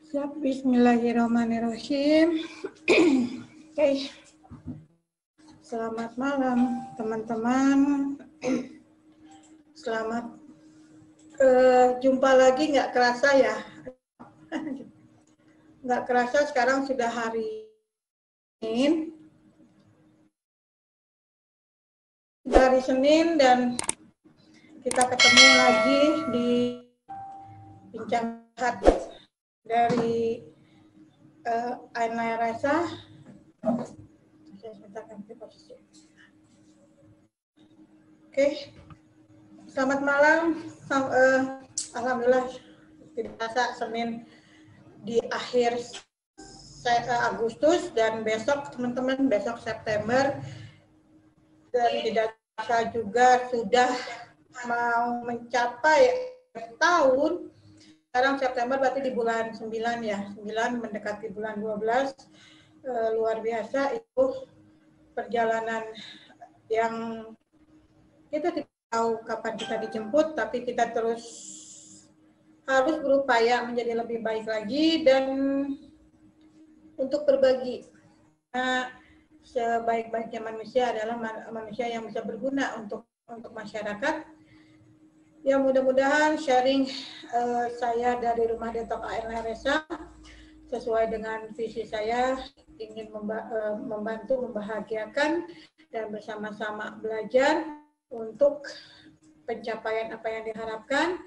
Siap, bismillahirrahmanirrahim. Oke. Selamat malam, teman-teman. Selamat jumpa lagi, nggak kerasa ya. Nggak kerasa sekarang sudah hari Senin. Dari Senin dan kita ketemu lagi di bincang dari Ainaya Rasa. Oke, selamat malam. Alhamdulillah tidak terasa Senin di akhir Agustus dan besok teman-teman, besok September, dan tidak terasa juga sudah mau mencapai tahun. Sekarang September berarti di bulan 9 ya, 9 mendekati bulan 12. Luar biasa itu perjalanan yang kita tidak tahu kapan kita dijemput, tapi kita terus harus berupaya menjadi lebih baik lagi dan untuk berbagi. Nah, sebaik-baiknya manusia adalah manusia yang bisa berguna untuk masyarakat. Ya, mudah-mudahan sharing saya dari Rumah Detok Ainaya Rasa sesuai dengan visi saya, ingin membantu, membahagiakan, dan bersama-sama belajar untuk pencapaian apa yang diharapkan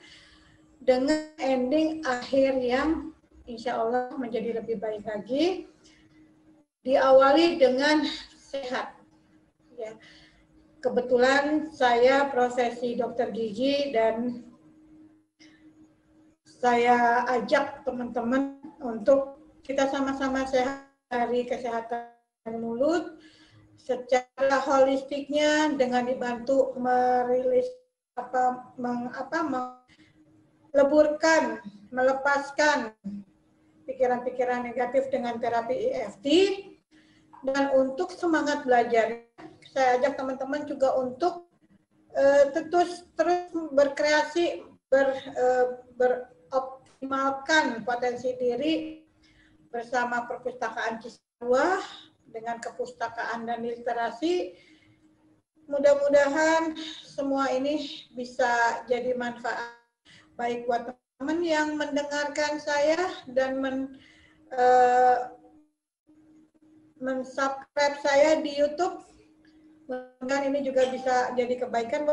dengan ending akhir yang insya Allah menjadi lebih baik lagi, diawali dengan sehat. Ya. Kebetulan saya profesi dokter gigi dan saya ajak teman-teman untuk kita sama-sama sehat dari kesehatan mulut secara holistiknya dengan dibantu merilis meleburkan, melepaskan pikiran-pikiran negatif dengan terapi EFT. Dan untuk semangat belajar, saya ajak teman-teman juga untuk terus berkreasi, beroptimalkan potensi diri bersama perpustakaan Cisarua dengan kepustakaan dan literasi. Mudah-mudahan semua ini bisa jadi manfaat baik buat teman-teman yang mendengarkan saya dan men-subscribe saya di YouTube. Mudah-mudahan ini juga bisa jadi kebaikan.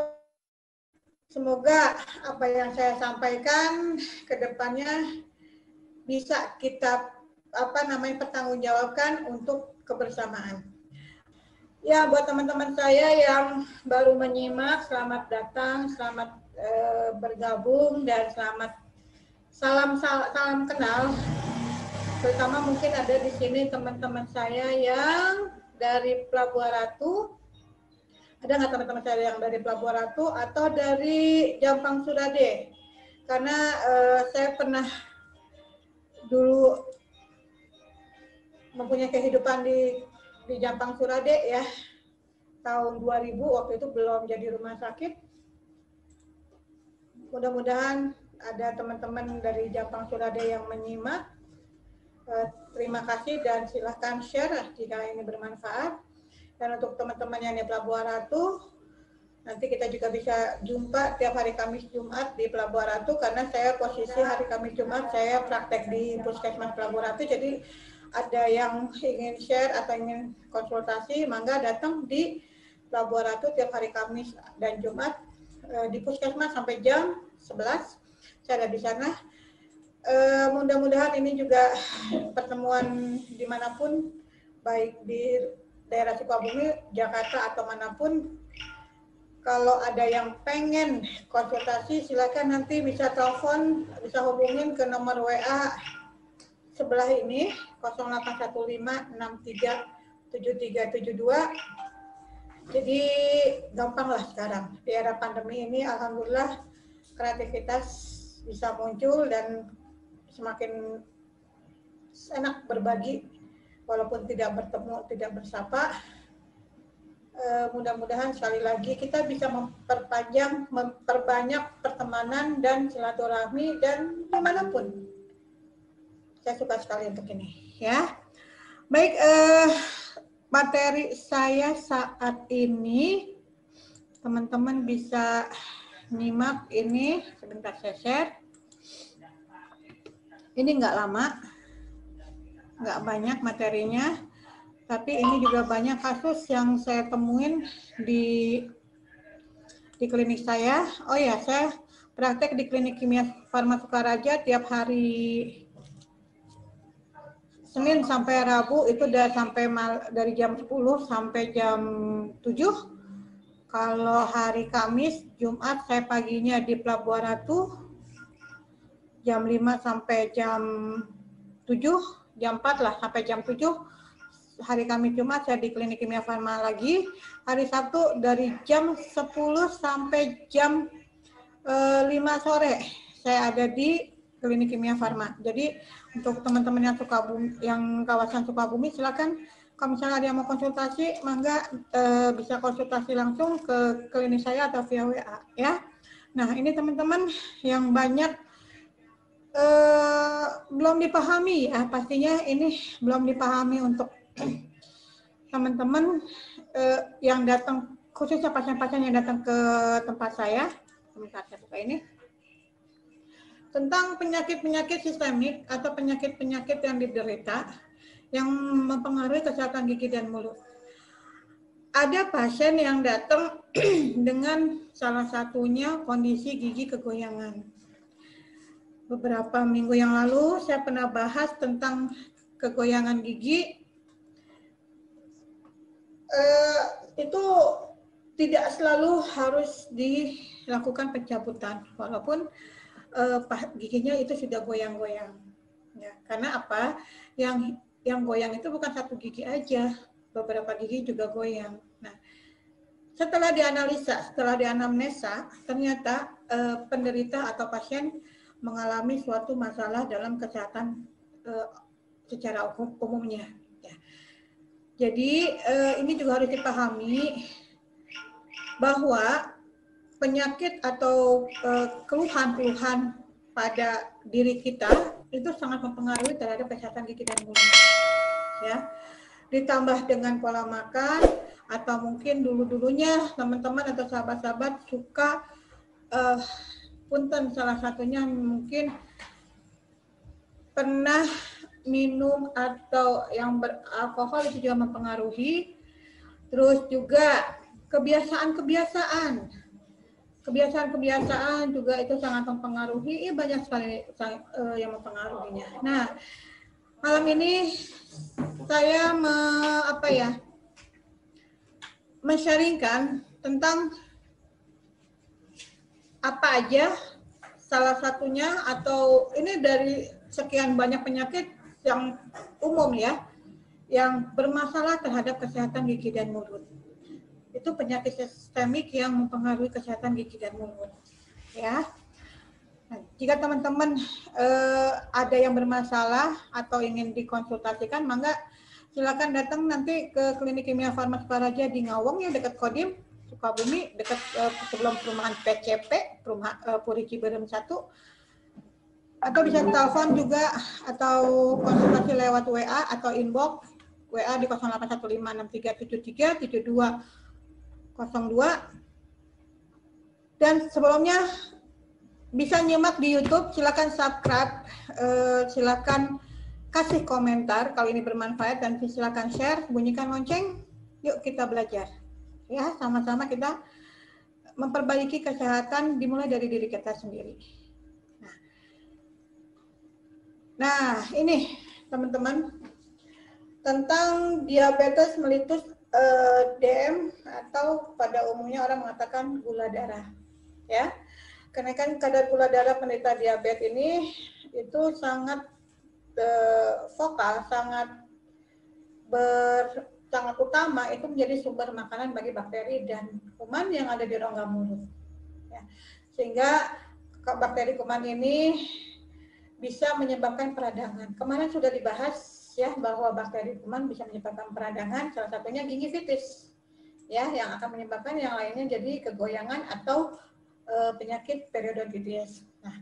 Semoga apa yang saya sampaikan ke depannya bisa kita pertanggungjawabkan untuk kebersamaan. Ya, buat teman-teman saya yang baru menyimak, selamat datang, selamat bergabung, dan salam kenal. Terutama mungkin ada di sini teman-teman saya yang dari Pelabuhan Ratu. Ada nggak teman-teman saya yang dari Pelabuhan Ratu atau dari Jampang Surade? Karena saya pernah dulu mempunyai kehidupan di Jampang Surade ya. Tahun 2000, waktu itu belum jadi rumah sakit. Mudah-mudahan ada teman-teman dari Jampang Surade yang menyimak. Terima kasih dan silahkan share jika ini bermanfaat. Dan untuk teman-teman yang di Pelabuhan Ratu, nanti kita juga bisa jumpa tiap hari Kamis Jumat di Pelabuhan Ratu, karena saya posisi hari Kamis Jumat saya praktek di Puskesmas Pelabuhan Ratu. Jadi ada yang ingin share atau ingin konsultasi, mangga datang di Pelabuhan Ratu tiap hari Kamis dan Jumat di Puskesmas sampai jam 11. Saya ada di sana. Mudah-mudahan ini juga pertemuan dimanapun, baik di daerah Sukabumi, Jakarta, atau manapun. Kalau ada yang pengen konsultasi, silakan nanti bisa telepon, bisa hubungin ke nomor WA sebelah ini, 0815637372. Jadi gampang lah sekarang. Di era pandemi ini, alhamdulillah kreativitas bisa muncul dan semakin enak berbagi, walaupun tidak bertemu, tidak bersapa. Mudah-mudahan sekali lagi kita bisa memperbanyak pertemanan dan silaturahmi dan dimanapun. Saya suka sekali untuk ini, ya. Baik, materi saya saat ini, teman-teman bisa nyimak ini. Sebentar saya share. Ini nggak lama, nggak banyak materinya, tapi ini juga banyak kasus yang saya temuin di klinik saya. Oh ya, saya praktek di klinik kimia Farma Sukaraja tiap hari Senin sampai Rabu, itu udah sampai dari jam 10 sampai jam 7. Kalau hari Kamis, Jumat saya paginya di Pelabuhan Ratu jam 5 sampai jam 7, jam 4 lah sampai jam 7. Hari Kamis Jumat saya di klinik kimia Farma lagi. Hari Sabtu dari jam 10 sampai jam 5 sore saya ada di klinik kimia Farma. Jadi untuk teman-teman yang yang kawasan Sukabumi, silakan kalau misalnya ada yang mau konsultasi, mangga bisa konsultasi langsung ke klinik saya atau via WA, ya. Nah, ini teman-teman yang banyak belum dipahami, ya, pastinya ini belum dipahami untuk teman-teman yang datang, khususnya pasien-pasien yang datang ke tempat saya. Sebentar, saya buka ini. Tentang penyakit-penyakit sistemik atau penyakit-penyakit yang diderita yang mempengaruhi kesehatan gigi dan mulut. Ada pasien yang datang dengan salah satunya kondisi gigi kegoyangan. Beberapa minggu yang lalu saya pernah bahas tentang kegoyangan gigi. Itu tidak selalu harus dilakukan pencabutan, walaupun giginya itu sudah goyang-goyang. Ya, karena apa? Yang goyang itu bukan satu gigi aja, beberapa gigi juga goyang. Nah, setelah dianalisa, setelah dianamnesa, ternyata penderita atau pasien mengalami suatu masalah dalam kesehatan secara umumnya. Ya. Jadi ini juga harus dipahami bahwa penyakit atau keluhan-keluhan pada diri kita itu sangat mempengaruhi terhadap kesehatan gigi dan mulut. Ya, ditambah dengan pola makan, atau mungkin dulu-dulunya teman-teman atau sahabat-sahabat suka punten, salah satunya mungkin pernah minum atau yang beralkohol, itu juga mempengaruhi. Terus juga kebiasaan juga itu sangat mempengaruhi. Banyak sekali yang mempengaruhinya. Nah, malam ini saya men-sharingkan tentang apa aja, salah satunya, atau ini dari sekian banyak penyakit yang umum ya, yang bermasalah terhadap kesehatan gigi dan mulut. Itu penyakit sistemik yang mempengaruhi kesehatan gigi dan mulut, ya. Nah, jika teman-teman ada yang bermasalah atau ingin dikonsultasikan, mangga silakan datang nanti ke klinik kimia Farma Sukaraja di Ngawong, ya, dekat Kodim, Sukabumi, dekat sebelum perumahan PCP, perumahan Puri Ciberem 1. Atau bisa telepon juga atau konsultasi lewat WA atau inbox WA di 081563737202. Dan sebelumnya bisa nyimak di YouTube, silakan subscribe, silakan kasih komentar kalau ini bermanfaat, dan silakan share, bunyikan lonceng. Yuk kita belajar, ya, sama-sama kita memperbaiki kesehatan dimulai dari diri kita sendiri. Nah, ini teman-teman tentang diabetes mellitus DM, atau pada umumnya orang mengatakan gula darah, ya. Kenaikan kadar gula darah penderita diabetes ini itu sangat vokal, sangat utama, itu menjadi sumber makanan bagi bakteri dan kuman yang ada di rongga mulut, ya. Sehingga bakteri kuman ini bisa menyebabkan peradangan. Kemarin sudah dibahas, ya, bahwa bakteri kuman bisa menyebabkan peradangan, salah satunya gingivitis, ya, yang akan menyebabkan yang lainnya jadi kegoyangan atau penyakit periodontitis. Nah,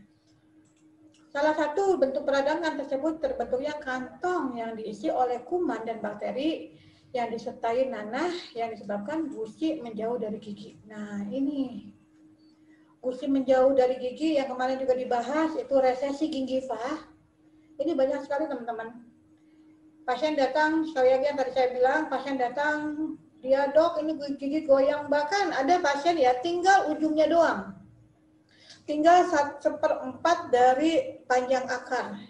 Salah satu bentuk peradangan tersebut terbentuknya kantong yang diisi oleh kuman dan bakteri yang disertai nanah yang disebabkan gusi menjauh dari gigi. Nah, ini gusi menjauh dari gigi yang kemarin juga dibahas, itu resesi gingiva. Ini banyak sekali teman-teman. Pasien datang, sekali lagi yang tadi saya bilang, pasien datang, dia dok ini gigi goyang, bahkan ada pasien ya tinggal ujungnya doang. Tinggal 1/4 dari panjang akar.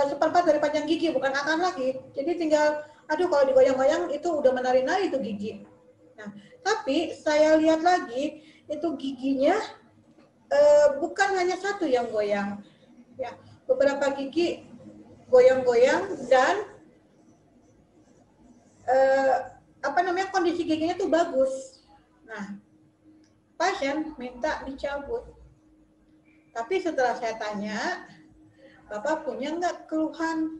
Seperempat dari panjang gigi, bukan akar lagi. Jadi tinggal, aduh kalau digoyang-goyang itu udah menari-nari itu gigi. Nah, tapi saya lihat lagi, itu giginya bukan hanya satu yang goyang. Ya, beberapa gigi goyang-goyang dan kondisi giginya tuh bagus. Nah, pasien minta dicabut. Tapi setelah saya tanya, Bapak punya nggak keluhan,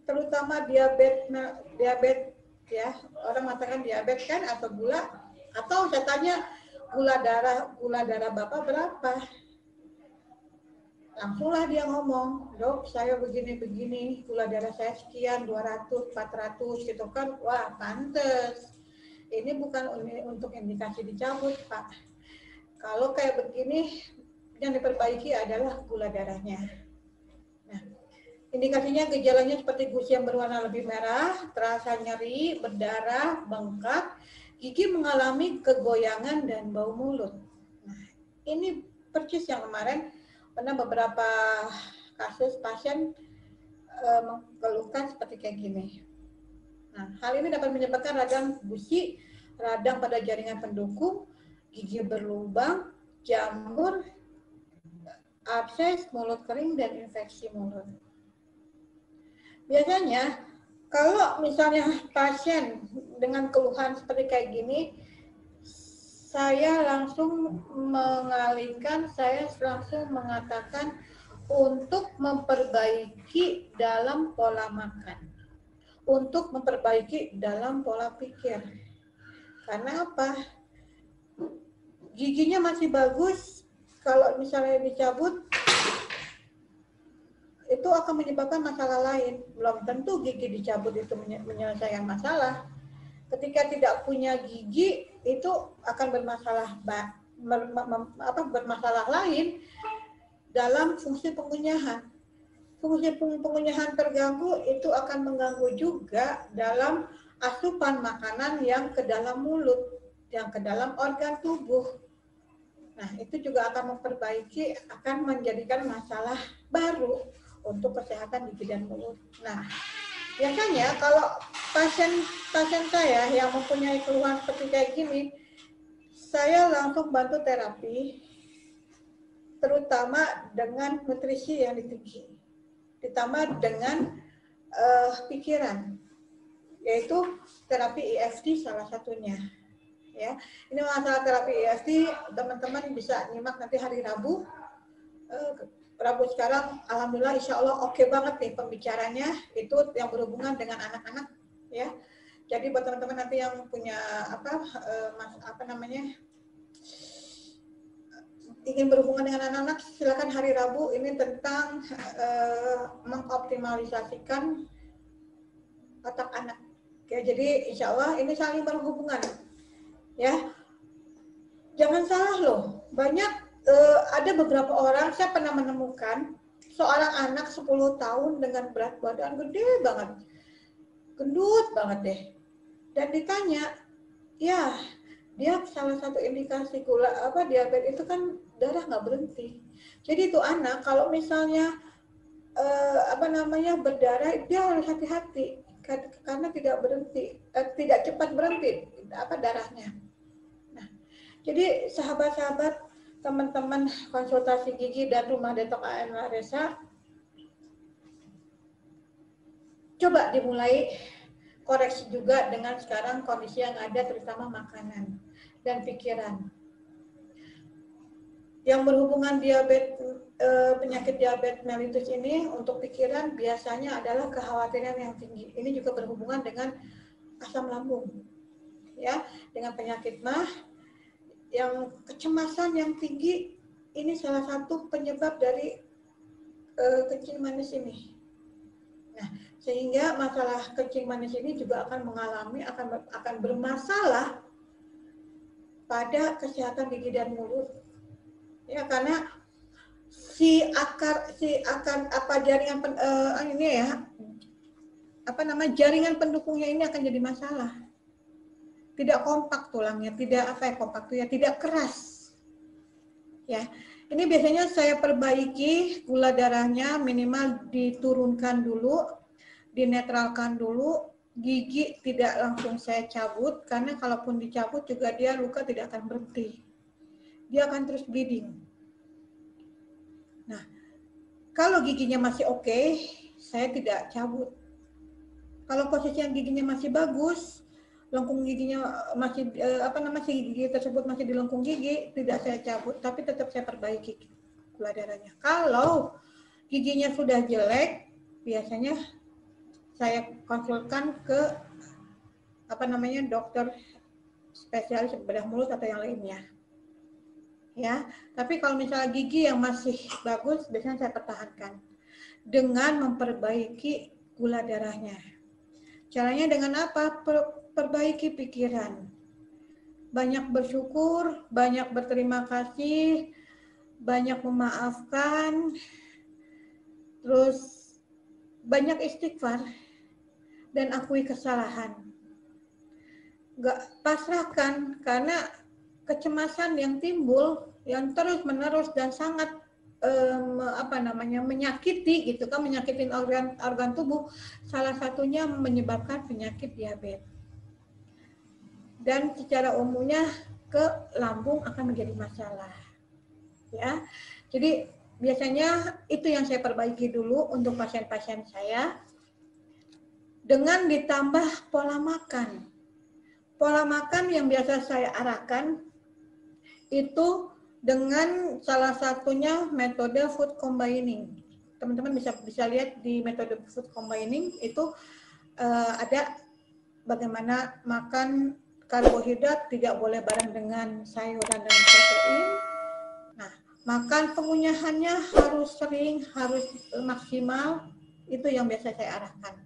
terutama diabetes ya, orang mengatakan diabetes kan atau gula, atau saya tanya gula darah Bapak berapa? Langsunglah dia ngomong, dok saya begini-begini, gula darah saya sekian, 200, 400 gitu kan, wah pantes. Ini bukan untuk indikasi dicabut, Pak. Kalau kayak begini, yang diperbaiki adalah gula darahnya. Nah, indikasinya gejalanya seperti gusi yang berwarna lebih merah, terasa nyeri, berdarah, bengkak, gigi mengalami kegoyangan dan bau mulut. Nah, ini persis yang kemarin pernah beberapa kasus pasien mengeluhkan seperti kayak gini. Nah, hal ini dapat menyebabkan radang gusi, radang pada jaringan pendukung, gigi berlubang, jamur, abses, mulut kering, dan infeksi mulut. Biasanya, kalau misalnya pasien dengan keluhan seperti kayak gini, saya langsung mengalihkan, saya langsung mengatakan untuk memperbaiki dalam pola makan. Untuk memperbaiki dalam pola pikir. Karena apa? Giginya masih bagus, kalau misalnya dicabut, itu akan menyebabkan masalah lain. Belum tentu gigi dicabut itu menyelesaikan masalah. Ketika tidak punya gigi, itu akan bermasalah lain dalam fungsi pengunyahan. Fungsi pengunyahan terganggu, itu akan mengganggu juga dalam asupan makanan yang ke dalam mulut, yang ke dalam organ tubuh. Nah, itu juga akan akan menjadikan masalah baru untuk kesehatan gigi dan mulut. Nah, biasanya kalau pasien saya yang mempunyai keluhan seperti kayak gini, saya langsung bantu terapi, terutama dengan nutrisi yang tinggi, ditambah dengan pikiran, yaitu terapi EFT salah satunya. Ya, ini masalah terapi EFT, teman-teman bisa nyimak nanti hari Rabu. Rabu sekarang, alhamdulillah, insya Allah oke banget nih pembicaranya, itu yang berhubungan dengan anak-anak, ya. Jadi buat teman-teman nanti yang punya ingin berhubungan dengan anak-anak, silakan hari Rabu, ini tentang mengoptimalisasikan otak anak. Ya, jadi insya Allah ini saling berhubungan. Ya, jangan salah loh, banyak ada beberapa orang, saya pernah menemukan seorang anak 10 tahun dengan berat badan gede banget, gendut banget deh, dan ditanya, ya dia salah satu indikasi diabetes itu kan darah nggak berhenti. Jadi itu anak kalau misalnya berdarah, dia harus hati-hati karena tidak cepat berhenti darahnya. Nah, jadi sahabat-sahabat, teman-teman konsultasi gigi dan rumah detok AM Laresa, coba dimulai koreksi juga dengan sekarang kondisi yang ada, terutama makanan dan pikiran. Yang berhubungan penyakit diabetes mellitus ini, untuk pikiran biasanya adalah kekhawatiran yang tinggi. Ini juga berhubungan dengan asam lambung, ya, dengan penyakit MAH, yang kecemasan yang tinggi. Ini salah satu penyebab dari kencing manis ini. Nah, sehingga masalah kencing manis ini juga akan bermasalah pada kesehatan gigi dan mulut. Ya, karena jaringan pendukungnya ini akan jadi masalah. Tidak kompak tulangnya, tidak keras. Ya. Ini biasanya saya perbaiki gula darahnya minimal diturunkan dulu, dinetralkan dulu, gigi tidak langsung saya cabut karena kalaupun dicabut juga dia luka tidak akan berhenti. Dia akan terus bleeding. Nah, kalau giginya masih oke, saya tidak cabut. Kalau posisi yang giginya masih bagus, lengkung giginya masih gigi tersebut masih di lengkung gigi, tidak saya cabut, tapi tetap saya perbaiki gula darahnya. Kalau giginya sudah jelek, biasanya saya konsulkan ke dokter spesialis bedah mulut atau yang lainnya. Ya, tapi kalau misalnya gigi yang masih bagus, biasanya saya pertahankan dengan memperbaiki gula darahnya. Caranya dengan apa? Perbaiki pikiran. Banyak bersyukur, banyak berterima kasih, banyak memaafkan, terus banyak istighfar, dan akui kesalahan. Gak pasrahkan, karena kecemasan yang timbul, yang terus-menerus dan sangat menyakiti gitu kan, menyakitin organ tubuh, salah satunya menyebabkan penyakit diabetes. Dan secara umumnya ke lambung akan menjadi masalah. Ya. Jadi biasanya itu yang saya perbaiki dulu untuk pasien-pasien saya, dengan ditambah pola makan. Pola makan yang biasa saya arahkan itu dengan salah satunya metode food combining. Teman-teman bisa lihat di metode food combining itu ada bagaimana makan karbohidrat tidak boleh bareng dengan sayuran dan protein. Nah, makan pengunyahannya harus sering, harus maksimal, itu yang biasa saya arahkan.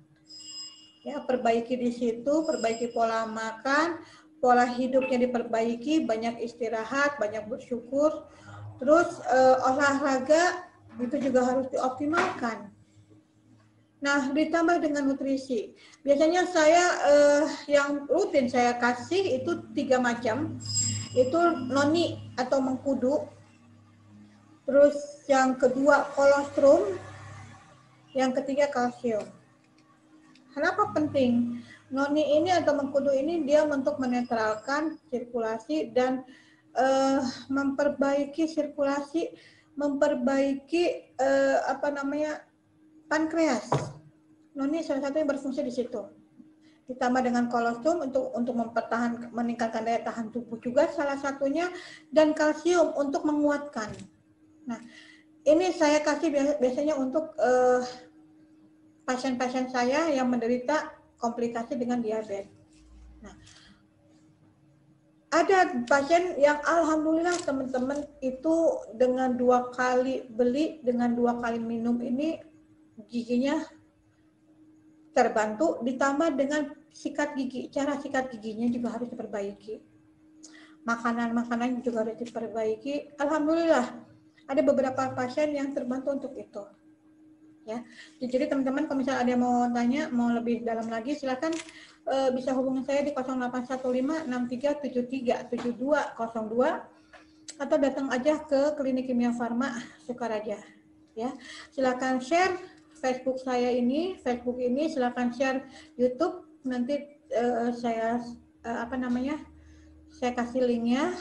Ya, perbaiki di situ, perbaiki pola makan, pola hidupnya diperbaiki, banyak istirahat, banyak bersyukur, terus olahraga itu juga harus dioptimalkan. Nah, ditambah dengan nutrisi. Biasanya saya yang rutin saya kasih itu 3 macam. Itu noni atau mengkudu. Terus yang kedua kolostrum, yang ketiga kalsium. Kenapa penting? Noni ini atau mengkudu ini dia untuk menetralkan sirkulasi dan memperbaiki sirkulasi, memperbaiki pankreas. Noni salah satunya berfungsi di situ. Ditambah dengan kolostrum untuk meningkatkan daya tahan tubuh juga salah satunya, dan kalsium untuk menguatkan. Nah, ini saya kasih biasanya untuk pasien-pasien saya yang menderita komplikasi dengan diabetes. Nah, ada pasien yang alhamdulillah teman-teman itu dengan 2 kali beli, dengan 2 kali minum ini giginya terbantu, ditambah dengan sikat gigi. Cara sikat giginya juga harus diperbaiki. Makanan-makanan juga harus diperbaiki. Alhamdulillah ada beberapa pasien yang terbantu untuk itu. Ya, jadi teman-teman kalau misalnya ada yang mau tanya, mau lebih dalam lagi, silakan bisa hubungi saya di 0815-6373-7202 atau datang aja ke Klinik Kimia Farma Sukaraja. Ya, silakan share Facebook saya ini, silakan share YouTube. Nanti saya saya kasih linknya.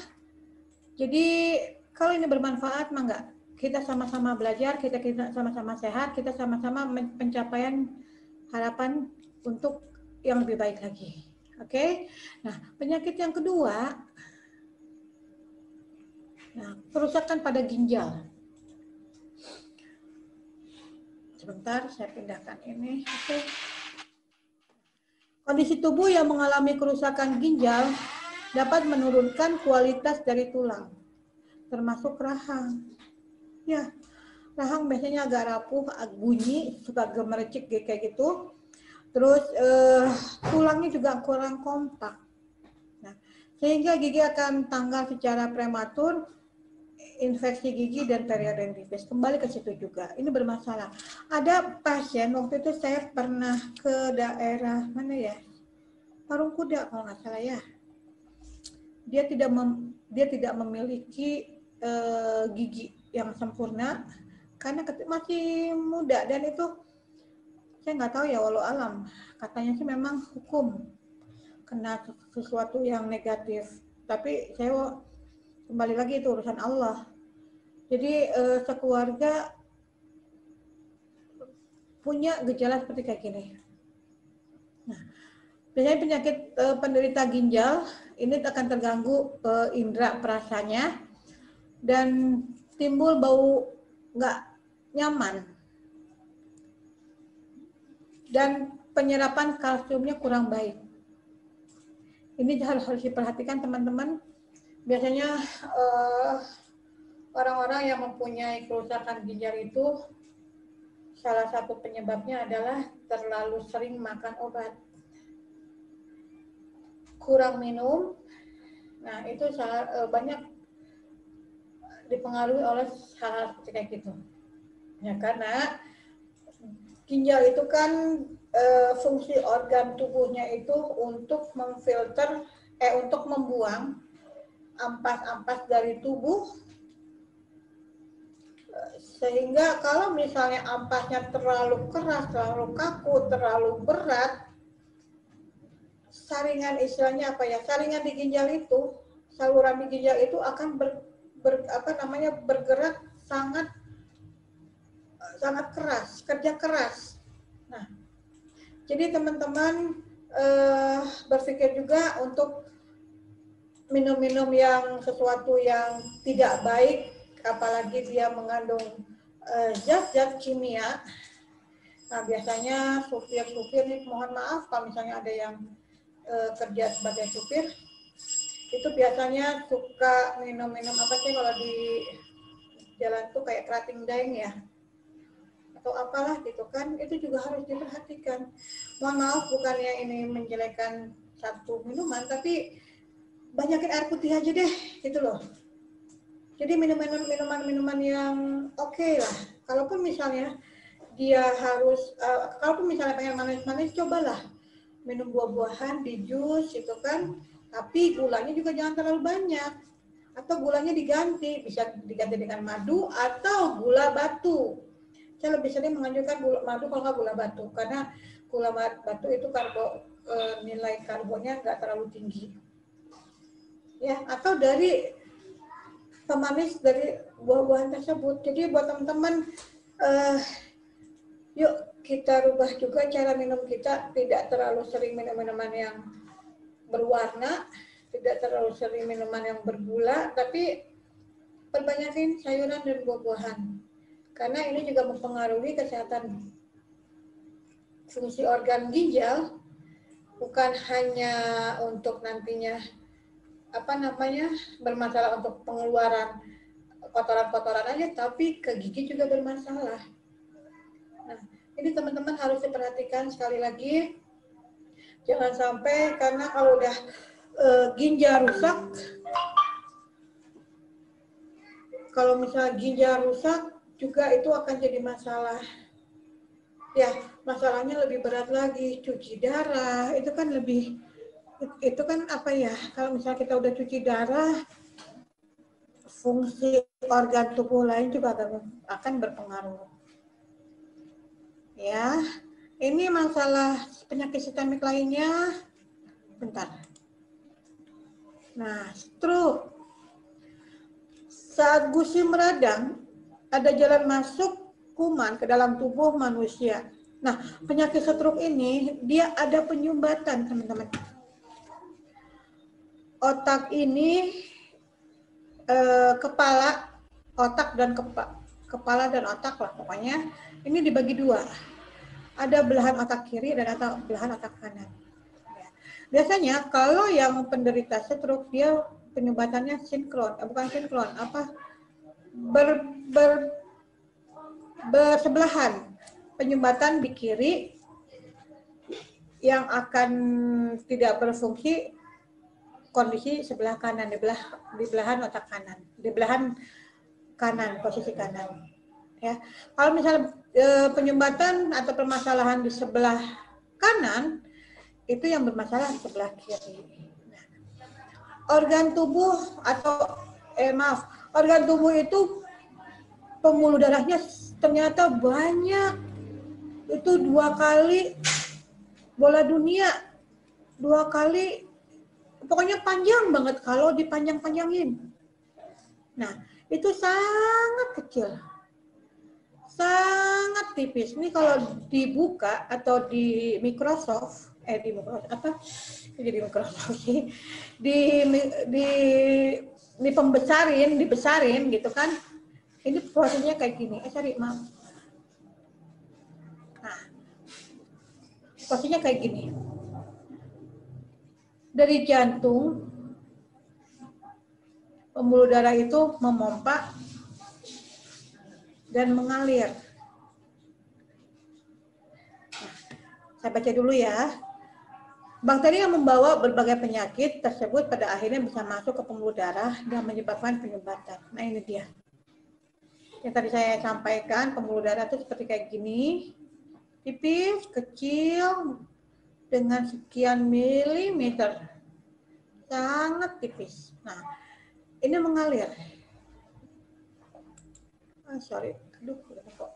Jadi kalau ini bermanfaat, mangga. Kita sama-sama belajar, kita sama-sama sehat, kita sama-sama pencapaian harapan untuk yang lebih baik lagi. Oke? Nah, penyakit yang kedua, kerusakan pada ginjal. Sebentar, saya pindahkan ini. Oke. Kondisi tubuh yang mengalami kerusakan ginjal dapat menurunkan kualitas dari tulang, termasuk rahang. Ya, rahang biasanya agak rapuh, bunyi, suka gemericik kayak gitu. Terus tulangnya juga kurang kompak. Nah, sehingga gigi akan tanggal secara prematur, infeksi gigi dan periodontitis. Kembali ke situ juga. Ini bermasalah. Ada pasien waktu itu saya pernah ke daerah mana ya? Parung Kuda kalau nggak salah ya. Dia tidak memiliki gigi yang sempurna karena masih muda, dan itu saya nggak tahu ya, walau alam. Katanya sih memang hukum kena sesuatu yang negatif. Tapi saya kembali lagi itu urusan Allah. Jadi sekeluarga punya gejala seperti kayak gini. Nah, biasanya penyakit penderita ginjal ini akan terganggu indera perasanya dan timbul bau nggak nyaman dan penyerapan kalsiumnya kurang baik. Ini harus diperhatikan teman-teman. Biasanya orang-orang yang mempunyai kerusakan ginjal itu salah satu penyebabnya adalah terlalu sering makan obat, kurang minum. Nah, itu banyak dipengaruhi oleh hal-hal seperti kayak gitu. Ya, karena ginjal itu kan fungsi organ tubuhnya itu untuk memfilter, untuk membuang ampas-ampas dari tubuh, sehingga kalau misalnya ampasnya terlalu keras, terlalu kaku, terlalu berat, saringan istilahnya apa ya, saringan di ginjal itu, saluran di ginjal itu akan bergerak sangat keras, kerja keras. Nah, jadi teman-teman berpikir juga untuk minum-minum yang sesuatu yang tidak baik, apalagi dia mengandung zat-zat kimia. Nah, biasanya supir-supir nih, mohon maaf kalau misalnya ada yang kerja sebagai supir, itu biasanya suka minum-minum apa sih kalau di jalan tuh, kayak kerating daeng ya, atau apalah gitu kan, itu juga harus diperhatikan. Mohon maaf, bukannya ini menjelekkan satu minuman, tapi banyakin air putih aja deh, gitu loh. Jadi minuman yang oke lah. Kalaupun misalnya dia harus, kalaupun misalnya pengen manis-manis, cobalah minum buah-buahan di jus itu kan, tapi gulanya juga jangan terlalu banyak. Atau gulanya diganti, bisa diganti dengan madu atau gula batu. Saya lebih sering menganjurkan gula madu kalau nggak gula batu, karena gula batu itu nilai karbonnya nggak terlalu tinggi. Ya, atau dari pemanis dari buah-buahan tersebut. Jadi buat teman-teman, yuk kita rubah juga cara minum kita, tidak terlalu sering minum minuman yang berwarna, tidak terlalu sering minuman yang bergula, tapi perbanyakin sayuran dan buah-buahan. Karena ini juga mempengaruhi kesehatan fungsi organ ginjal, bukan hanya untuk nantinya bermasalah untuk pengeluaran kotoran-kotoran aja, tapi ke gigi juga bermasalah. Nah, ini teman-teman harus diperhatikan sekali lagi. Jangan sampai, karena kalau udah ginjal rusak, kalau misalnya ginjal rusak juga itu akan jadi masalah. Ya, masalahnya lebih berat lagi, cuci darah, itu kan lebih, itu kan apa ya, kalau misalnya kita udah cuci darah, fungsi organ tubuh lain juga akan berpengaruh. Ya, ini masalah penyakit sistemik lainnya, bentar. Nah, stroke. Saat gusi meradang, ada jalan masuk kuman ke dalam tubuh manusia. Nah, penyakit stroke ini, dia ada penyumbatan, teman-teman. Otak ini, kepala, otak dan kepala dan otak lah pokoknya, ini dibagi dua. Ada belahan otak kiri dan belahan otak kanan. Biasanya kalau yang penderita stroke, dia penyumbatannya sinkron, bukan sinkron, bersebelahan. Penyumbatan di kiri yang akan tidak berfungsi kondisi sebelah kanan, di belahan otak kanan, di belahan kanan, posisi kanan. Ya, kalau misalnya penyumbatan atau permasalahan di sebelah kanan, itu yang bermasalah di sebelah kiri. Nah, organ tubuh atau organ tubuh itu pembuluh darahnya ternyata banyak. Itu 2 kali bola dunia, 2 kali, pokoknya panjang banget kalau dipanjang-panjangin. Nah, itu sangat kecil, sangat tipis. Ini kalau dibuka atau di Microsoft, jadi Microsoft sih, dibesarin gitu kan. Ini prosesnya kayak gini. Maaf. Nah, prosesnya kayak gini. Dari jantung, pembuluh darah itu memompa dan mengalir. Nah, saya baca dulu ya. Bakteri yang membawa berbagai penyakit tersebut pada akhirnya bisa masuk ke pembuluh darah dan menyebabkan penyumbatan. Nah, ini dia. Yang tadi saya sampaikan, pembuluh darah itu seperti kayak gini. Tipis, kecil, dengan sekian milimeter. Sangat tipis. Nah, ini mengalir. Aduh, kok.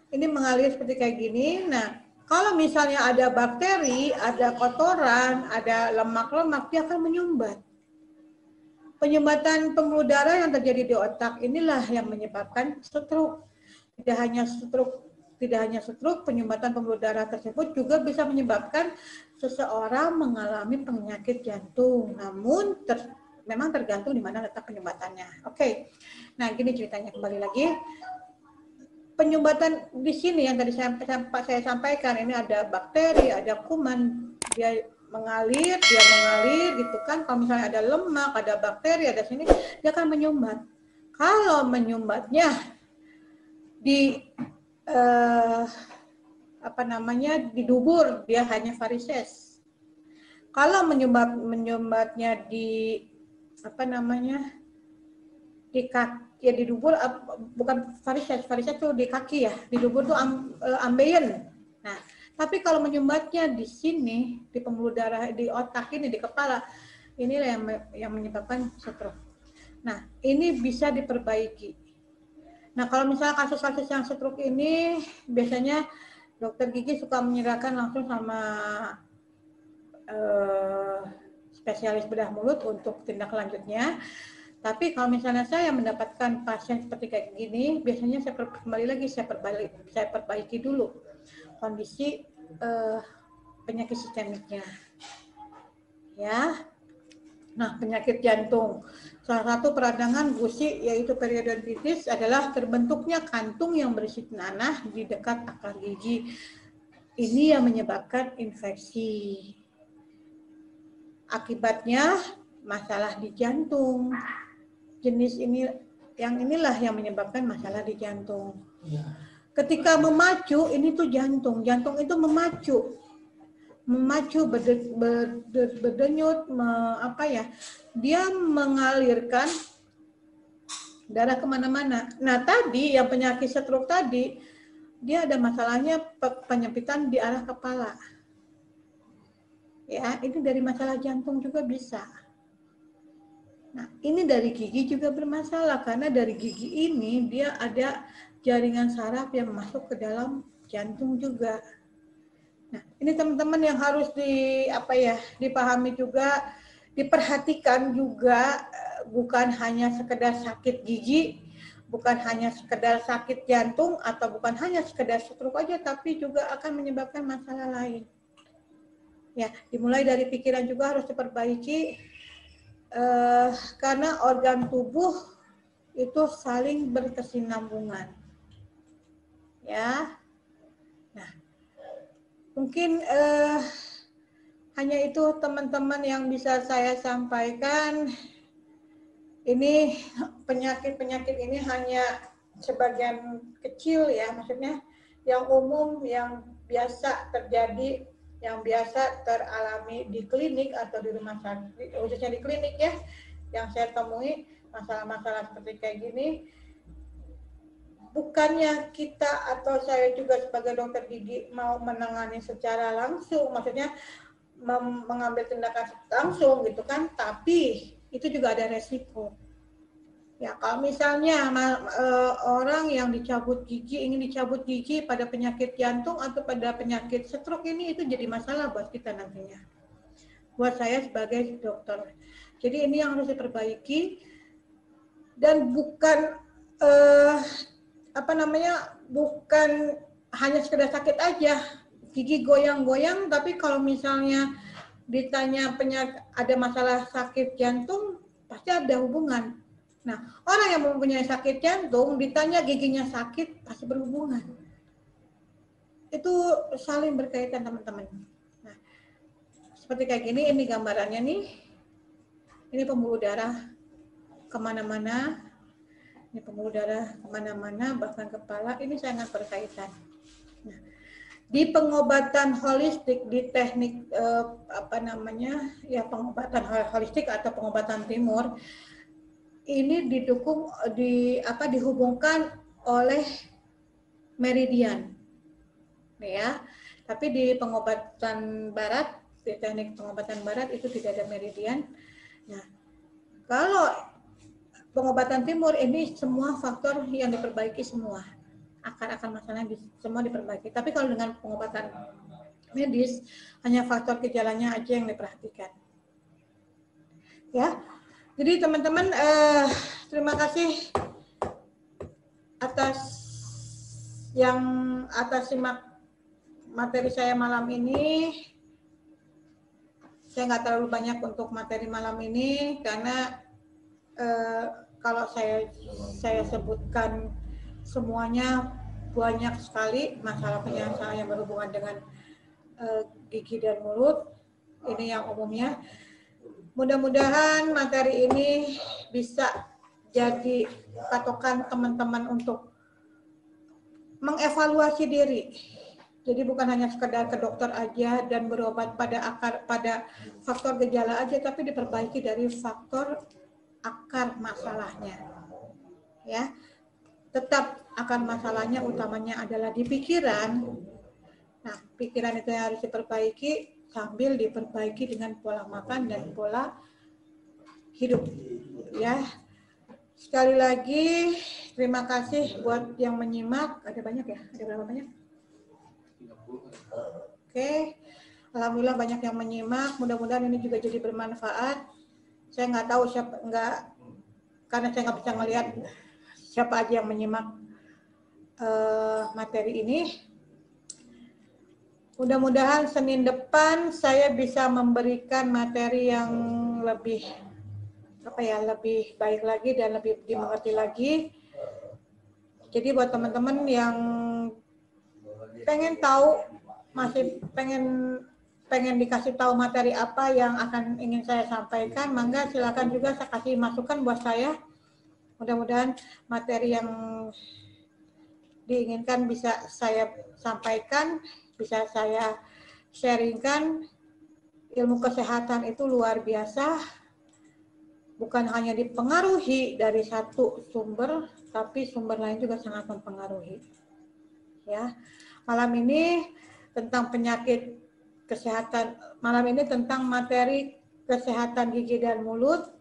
Ini mengalir seperti kayak gini. Nah, kalau misalnya ada bakteri, ada kotoran, ada lemak-lemak, dia akan menyumbat. Penyumbatan pembuluh darah yang terjadi di otak inilah yang menyebabkan stroke. Tidak hanya stroke, penyumbatan pembuluh darah tersebut juga bisa menyebabkan seseorang mengalami penyakit jantung. Namun memang tergantung di mana letak penyumbatannya. Oke. Nah, gini ceritanya kembali lagi. Penyumbatan di sini yang tadi saya sampaikan, ini ada bakteri, ada kuman, dia mengalir gitu kan. Kalau misalnya ada lemak, ada bakteri, ada sini, dia akan menyumbat. Kalau menyumbatnya di di dubur, dia hanya varises. Kalau menyumbatnya di di kaki, ya di dubur, bukan varises itu di kaki ya, di dubur tuh ambeien. Nah, tapi kalau menyumbatnya di sini, di pembuluh darah, di otak ini, di kepala, inilah yang menyebabkan stroke. Nah, ini bisa diperbaiki. Nah, kalau misalnya kasus-kasus yang stroke ini, biasanya dokter gigi suka menyerahkan langsung sama spesialis bedah mulut untuk tindak lanjutnya. Tapi kalau misalnya saya mendapatkan pasien seperti kayak gini, biasanya saya perbaiki dulu kondisi penyakit sistemiknya. Ya. Nah, penyakit jantung. Salah satu peradangan gusi yaitu periodontitis adalah terbentuknya kantung yang berisi nanah di dekat akar gigi. Ini yang menyebabkan infeksi. Akibatnya masalah di jantung. Jenis inilah yang menyebabkan masalah di jantung. Ketika memacu, ini tuh jantung itu memacu berdenyut, dia mengalirkan darah kemana-mana. Nah, tadi yang penyakit stroke tadi, dia ada masalahnya penyempitan di arah kepala. Ya, ini dari masalah jantung juga bisa. Nah, ini dari gigi juga bermasalah karena dari gigi ini dia ada jaringan saraf yang masuk ke dalam jantung juga. Nah, ini teman-teman yang harus dipahami juga, diperhatikan juga, bukan hanya sekedar sakit gigi, bukan hanya sekedar sakit jantung, atau bukan hanya sekedar stroke aja, tapi juga akan menyebabkan masalah lain. Ya, dimulai dari pikiran juga harus diperbaiki. Karena organ tubuh itu saling berkesinambungan, ya. Nah, mungkin hanya itu teman-teman yang bisa saya sampaikan. ini penyakit-penyakit ini hanya sebagian kecil ya, maksudnya yang umum, yang biasa terjadi, yang biasa teralami di klinik atau di rumah sakit, khususnya di klinik ya, yang saya temui masalah-masalah seperti kayak gini. Bukannya kita atau saya juga sebagai dokter gigi mau menangani secara langsung, maksudnya mengambil tindakan langsung gitu kan, tapi itu juga ada resiko. Ya, kalau misalnya orang yang ingin dicabut gigi pada penyakit jantung atau pada penyakit stroke ini, itu jadi masalah buat kita nantinya. Buat saya sebagai dokter. Jadi ini yang harus diperbaiki dan bukan bukan hanya sekedar sakit aja, gigi goyang-goyang, tapi kalau misalnya ditanya ada masalah sakit jantung, pasti ada hubungan. Nah, orang yang mempunyai sakit jantung ditanya giginya sakit, pasti berhubungan. Itu saling berkaitan, teman-teman. Nah, seperti kayak gini, ini gambarannya nih. Ini pembuluh darah kemana-mana. Ini pembuluh darah kemana-mana, bahkan kepala, ini sangat berkaitan. Nah, di pengobatan holistik, di teknik pengobatan holistik atau pengobatan timur, ini dihubungkan oleh meridian, ya. Tapi di pengobatan barat, di teknik pengobatan barat itu tidak ada meridian. Nah, kalau pengobatan timur ini semua faktor yang diperbaiki semua. Akar-akar masalahnya semua diperbaiki. Tapi kalau dengan pengobatan medis, hanya faktor gejalanya aja yang diperhatikan. Ya, jadi teman-teman, terima kasih atas simak materi saya malam ini. Saya nggak terlalu banyak untuk materi malam ini karena kalau saya sebutkan semuanya banyak sekali masalah penyakit yang berhubungan dengan gigi dan mulut. Ini yang umumnya. Mudah-mudahan materi ini bisa jadi patokan teman-teman untuk mengevaluasi diri. Jadi bukan hanya sekedar ke dokter aja dan berobat pada faktor gejala aja, tapi diperbaiki dari faktor akar masalahnya. Ya. Tetap akar masalahnya utamanya adalah di pikiran. Nah, pikiran itu yang harus diperbaiki sambil diperbaiki dengan pola makan dan pola hidup. Ya. Sekali lagi terima kasih buat yang menyimak. Ada banyak ya? Ada berapa banyak? Oke. Alhamdulillah banyak yang menyimak. Mudah-mudahan ini juga jadi bermanfaat. Saya nggak tahu karena saya nggak bisa melihat siapa aja yang menyimak materi ini. Mudah-mudahan Senin depan saya bisa memberikan materi yang lebih baik lagi dan lebih dimengerti lagi. Jadi buat teman-teman yang pengen tahu, masih pengen dikasih tahu materi apa yang ingin saya sampaikan, mangga silakan juga saya kasih masukan buat saya. Mudah-mudahan materi yang diinginkan bisa saya sampaikan, bisa saya sharingkan. Ilmu kesehatan itu luar biasa, bukan hanya dipengaruhi dari satu sumber, tapi sumber lain juga sangat mempengaruhi. Ya, malam ini tentang penyakit kesehatan, malam ini tentang materi kesehatan gigi dan mulut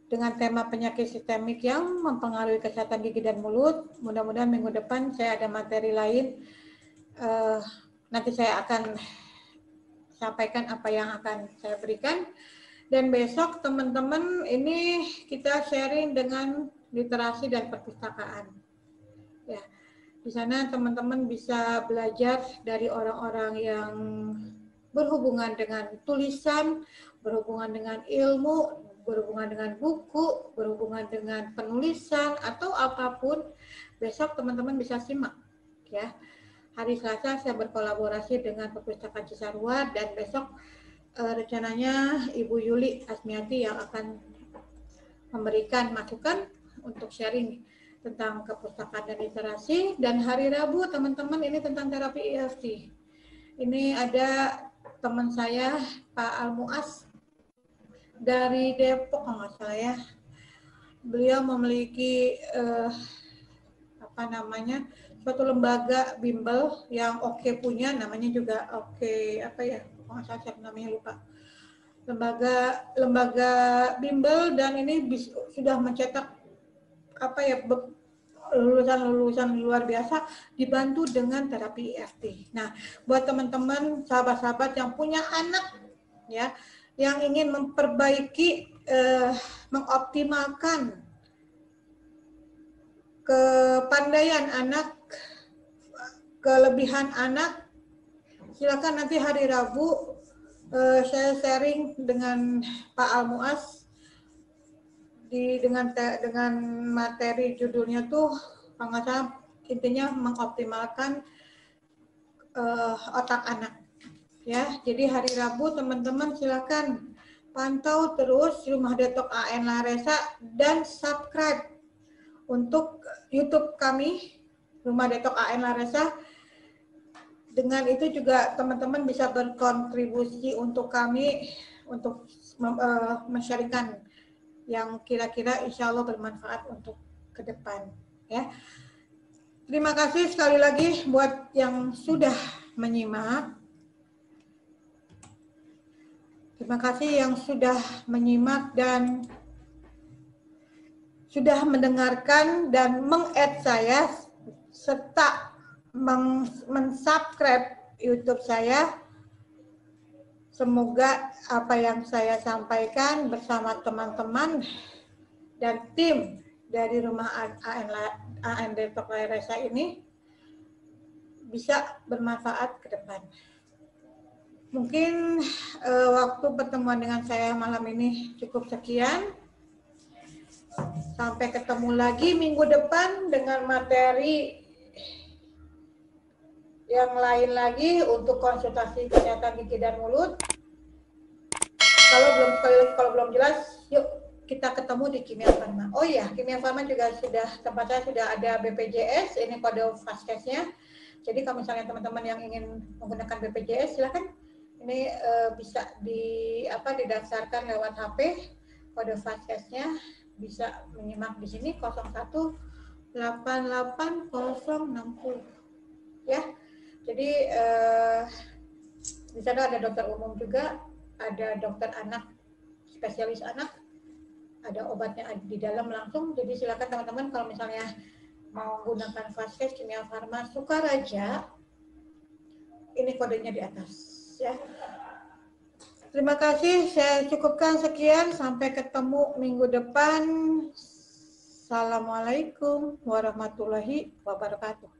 dengan tema penyakit sistemik yang mempengaruhi kesehatan gigi dan mulut. Mudah-mudahan minggu depan saya ada materi lain. Nanti saya akan sampaikan apa yang akan saya berikan. Dan besok teman-teman ini kita sharing dengan literasi dan perpustakaan. Ya, di sana teman-teman bisa belajar dari orang-orang yang berhubungan dengan tulisan, berhubungan dengan ilmu, berhubungan dengan buku, berhubungan dengan penulisan atau apapun. Besok teman-teman bisa simak, ya. Hari Selasa saya berkolaborasi dengan Perpustakaan Cisarua dan besok rencananya Ibu Yuli Asmiati yang akan memberikan masukan untuk sharing tentang kepustakaan dan literasi. Dan hari Rabu teman-teman ini tentang terapi EFT. Ini ada teman saya Pak Almuas dari Depok kalau nggak salah ya. Beliau memiliki suatu lembaga bimbel yang Oke punya, namanya juga Oke apa ya, kalau nggak salah saya namanya lupa. Lembaga bimbel, dan ini sudah mencetak lulusan luar biasa dibantu dengan terapi EFT. Nah, buat teman-teman sahabat-sahabat yang punya anak ya, yang ingin memperbaiki mengoptimalkan kepandaian anak, kelebihan anak, silakan nanti hari Rabu saya sharing dengan Pak Almuas dengan materi judulnya tuh kalau nggak salah intinya mengoptimalkan otak anak ya. Jadi hari Rabu teman-teman silakan pantau terus Rumah Detok AN Laresa dan subscribe untuk YouTube kami Rumah Detok AN Laresa. Dengan itu juga teman-teman bisa berkontribusi untuk kami untuk men-sharingkan yang kira-kira insya Allah bermanfaat untuk ke depan ya. Terima kasih sekali lagi buat yang sudah menyimak. Terima kasih yang sudah menyimak dan sudah mendengarkan dan meng-add saya serta men-subscribe YouTube saya. Semoga apa yang saya sampaikan bersama teman-teman dan tim dari Rumah AN Detok Laresa ini bisa bermanfaat ke depan. Mungkin waktu pertemuan dengan saya malam ini cukup sekian. Sampai ketemu lagi minggu depan dengan materi yang lain lagi untuk konsultasi kesehatan gigi dan mulut. Kalau belum jelas, yuk kita ketemu di Kimia Farma. Oh iya, Kimia Farma juga tempat saya sudah ada BPJS, ini kode Fastcase-nya. Jadi kalau misalnya teman-teman yang ingin menggunakan BPJS, silakan. Ini bisa didaftarkan lewat HP, kode Fastcase-nya bisa menyimak di sini 0188060 ya. Jadi di sana ada dokter umum juga, ada dokter anak, spesialis anak, ada obatnya di dalam langsung. Jadi silakan teman-teman kalau misalnya mau menggunakan Fastcase Kimia Farma Sukaraja, ini kodenya di atas ya. Terima kasih, saya cukupkan sekian, sampai ketemu minggu depan. Assalamualaikum warahmatullahi wabarakatuh.